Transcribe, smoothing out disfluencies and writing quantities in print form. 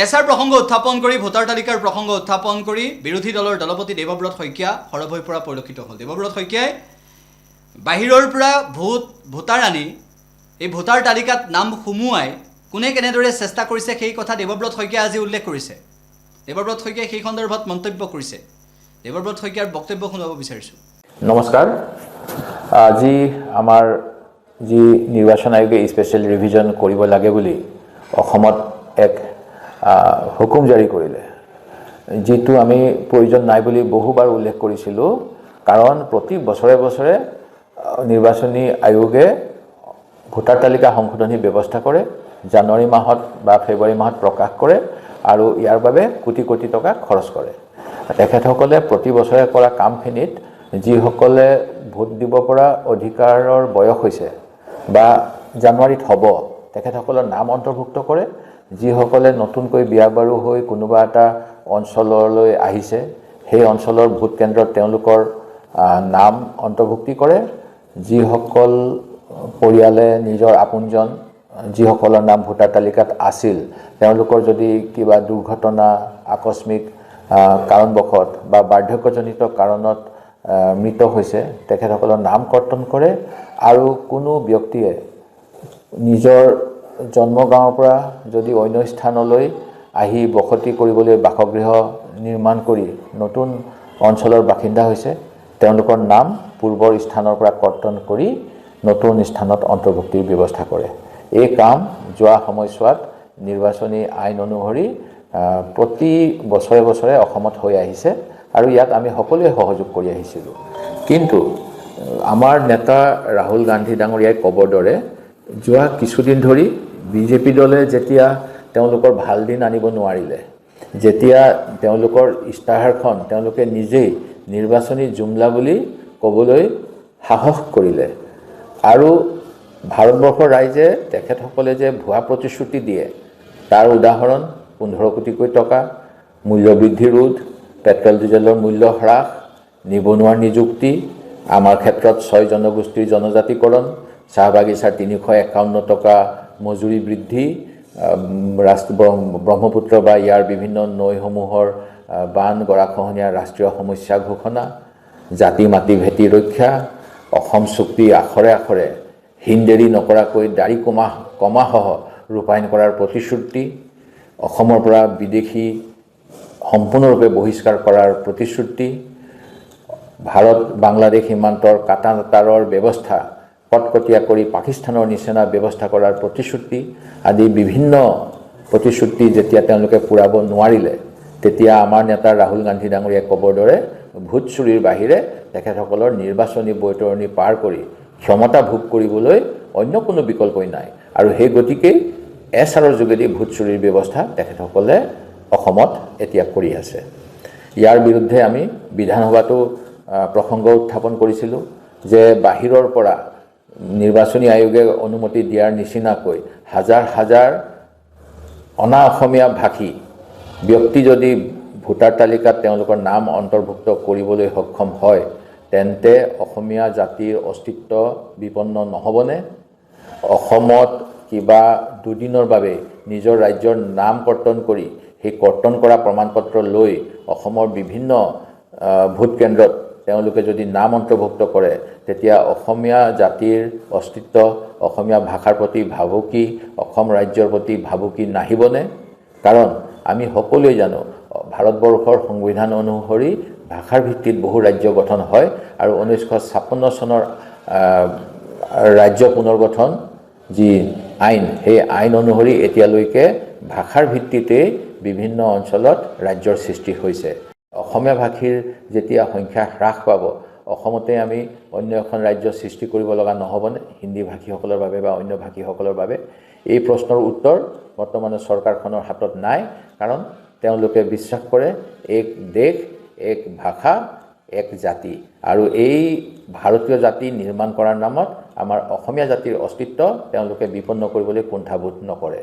Acer প্ৰসংগ উত্থাপন কৰি ভোটাৰ তালিকাৰ প্ৰসংগ উত্থাপন কৰি বিৰোধী দলৰ দলপতি দেৱব্ৰত শইকীয়া সৰব হৈ পৰা পৰিলক্ষিত হ'ল। দেৱব্ৰত শইকীয়াই বাহিৰৰ পৰা ভোটাৰ আনি এই ভোটাৰ তালিকাত নাম সুমুৱাই কোনে কেনেদৰে চেষ্টা কৰিছে সেই কথা দেৱব্ৰত শইকীয়াই আজি উল্লেখ কৰিছে। দেৱব্ৰত শইকীয়াই সেই সন্দৰ্ভত মন্তব্য কৰিছে। দেৱব্ৰত শইকীয়াৰ বক্তব্য শুনাব বিচাৰিছোঁ। নমস্কাৰ। আজি আমাৰ যি নিৰ্বাচন আয়োগে স্পেচিয়েল ৰিভিজন কৰিব লাগে বুলি অসমত এক হুকুম জাৰি কৰিলে, যিটো আমি প্ৰয়োজন নাই বুলি বহুবাৰ উল্লেখ কৰিছিলোঁ। কাৰণ প্ৰতি বছৰে বছৰে নিৰ্বাচনী আয়োগে ভোটাৰ তালিকা সংশোধনী ব্যৱস্থা কৰে, জানুৱাৰী মাহত বা ফেব্ৰুৱাৰী মাহত প্ৰকাশ কৰে আৰু ইয়াৰ বাবে কোটি কোটি টকা খৰচ কৰে। তেখেতসকলে প্ৰতি বছৰে কৰা কামখিনিত যিসকলে ভোট দিব পৰা অধিকাৰৰ বয়স হৈছে বা জানুৱাৰীত হ'ব, তেখেতসকলৰ নাম অন্তৰ্ভুক্ত কৰে। যিসকলে নতুনকৈ বিয়া বাৰু হৈ কোনোবা এটা অঞ্চললৈ আহিছে, সেই অঞ্চলৰ ভোট কেন্দ্ৰত তেওঁলোকৰ নাম অন্তৰ্ভুক্তি কৰে। যিসকল পৰিয়ালে নিজৰ আপোনজন যিসকলৰ নাম ভোটাৰ তালিকাত আছিল, তেওঁলোকৰ যদি কিবা দুৰ্ঘটনা, আকস্মিক কাৰণবশত বা বাৰ্ধক্যজনিত কাৰণত মৃত হৈছে, তেখেতসকলৰ নাম কৰ্তন কৰে। আৰু কোনো ব্যক্তিয়ে নিজৰ জন্মগাঁৱৰ পৰা যদি অন্য স্থানলৈ আহি বসতি কৰিবলৈ বাসগৃহ নিৰ্মাণ কৰি নতুন অঞ্চলৰ বাসিন্দা হৈছে, তেওঁলোকৰ নাম পূৰ্বৰ স্থানৰ পৰা কৰ্তন কৰি নতুন স্থানত অন্তৰ্ভুক্তিৰ ব্যৱস্থা কৰে। এই কাম যোৱা সময়ছোৱাত নিৰ্বাচনী আইন অনুসৰি প্ৰতি বছৰে বছৰে অসমত হৈ আহিছে আৰু ইয়াত আমি সকলোৱে সহযোগ কৰি আহিছিলোঁ। কিন্তু আমাৰ নেতা ৰাহুল গান্ধী ডাঙৰীয়াই ক'বৰ দৰে যোৱা কিছুদিন ধৰি বিজেপি দলে যেতিয়া তেওঁলোকৰ ভাল দিন আনিব নোৱাৰিলে, যেতিয়া তেওঁলোকৰ ইস্তাহাৰখন তেওঁলোকে নিজেই নিৰ্বাচনী জুমলা বুলি ক'বলৈ সাহস কৰিলে আৰু ভাৰতবৰ্ষৰ ৰাইজে তেখেতসকলে যে ভুৱা প্ৰতিশ্ৰুতি দিয়ে তাৰ উদাহৰণ 15 কোটিকৈ টকা, মূল্যবৃদ্ধি ৰোধ, পেট্ৰল ডিজেলৰ মূল্য হ্ৰাস, নিবনুৱাৰ নিযুক্তি, আমাৰ ক্ষেত্ৰত 6 জনগোষ্ঠীৰ জনজাতিকৰণ, চাহ বাগিচাৰ 351 টকা মজুৰি বৃদ্ধি, ব্ৰহ্মপুত্ৰ বা ইয়াৰ বিভিন্ন নৈসমূহৰ বান গৰাখহনীয়া ৰাষ্ট্ৰীয় সমস্যা ঘোষণা, জাতি মাটি ভেটি ৰক্ষা, অসম চুক্তি আখৰে আখৰে হিন্দেৰী নকৰাকৈ দাড়ি কমাসহ ৰূপায়ণ কৰাৰ প্ৰতিশ্ৰুতি, অসমৰ পৰা বিদেশী সম্পূৰ্ণৰূপে বহিষ্কাৰ কৰাৰ প্ৰতিশ্ৰুতি, ভাৰত বাংলাদেশ সীমান্তৰ কাটাতাৰৰ ব্যৱস্থা কটকটীয়া কৰি পাকিস্তানৰ নিচিনা ব্যৱস্থা কৰাৰ প্ৰতিশ্ৰুতি আদি বিভিন্ন প্ৰতিশ্ৰুতি যেতিয়া তেওঁলোকে পূৰাব নোৱাৰিলে, তেতিয়া আমাৰ নেতা ৰাহুল গান্ধী ডাঙৰীয়াই ক'বৰ দৰে ভোট চুৰিৰ বাহিৰে তেখেতসকলৰ নিৰ্বাচনী বৈতৰণি পাৰ কৰি ক্ষমতা ভোগ কৰিবলৈ অন্য কোনো বিকল্পই নাই। আৰু সেই গতিকে এছাৰৰ যোগেদি ভোট চুৰিৰ ব্যৱস্থা তেখেতসকলে অসমত এতিয়া কৰি আছে। ইয়াৰ বিৰুদ্ধে আমি বিধানসভাতো প্ৰসংগ উত্থাপন কৰিছিলোঁ যে বাহিৰৰ পৰা নিৰ্বাচনী আয়োগে অনুমতি দিয়াৰ নিচিনাকৈ হাজাৰ হাজাৰ অনা অসমীয়া ভাষী ব্যক্তি যদি ভোটাৰ তালিকাত তেওঁলোকৰ নাম অন্তৰ্ভুক্ত কৰিবলৈ সক্ষম হয়, তেন্তে অসমীয়া জাতিৰ অস্তিত্ব বিপন্ন নহ'বনে? অসমত কিবা দুদিনৰ বাবে নিজৰ ৰাজ্যৰ নাম কৰ্তন কৰি সেই কৰ্তন কৰা প্ৰমাণপত্ৰ লৈ অসমৰ বিভিন্ন ভোট কেন্দ্ৰত তেওঁলোকে যদি নাম অন্তৰ্ভুক্ত কৰে, তেতিয়া অসমীয়া জাতিৰ অস্তিত্ব, অসমীয়া ভাষাৰ প্ৰতি ভাবুকি, অসম ৰাজ্যৰ প্ৰতি ভাবুকি নাহিবনে? কাৰণ আমি সকলোৱে জানো ভাৰতবৰ্ষৰ সংবিধান অনুসৰি ভাষাৰ ভিত্তিত বহু ৰাজ্য গঠন হয় আৰু 1956 চনৰ ৰাজ্য পুনৰ্গঠন যি আইন, সেই আইন অনুসৰি এতিয়ালৈকে ভাষাৰ ভিত্তিতেই বিভিন্ন অঞ্চলত ৰাজ্যৰ সৃষ্টি হৈছে। অসমীয়া ভাষীৰ যেতিয়া সংখ্যা হ্ৰাস পাব, অসমতে আমি অন্য এখন ৰাজ্য সৃষ্টি কৰিব লগা নহ'বনে হিন্দী ভাষীসকলৰ বাবে বা অন্য ভাষীসকলৰ বাবে? এই প্ৰশ্নৰ উত্তৰ বৰ্তমানে চৰকাৰখনৰ হাতত নাই। কাৰণ তেওঁলোকে বিশ্বাস কৰে এক দেশ, এক ভাষা, এক জাতি, আৰু এই ভাৰতীয় জাতি নিৰ্মাণ কৰাৰ নামত আমাৰ অসমীয়া জাতিৰ অস্তিত্ব তেওঁলোকে বিপন্ন কৰিবলৈ কুণ্ঠাবোধ নকৰে।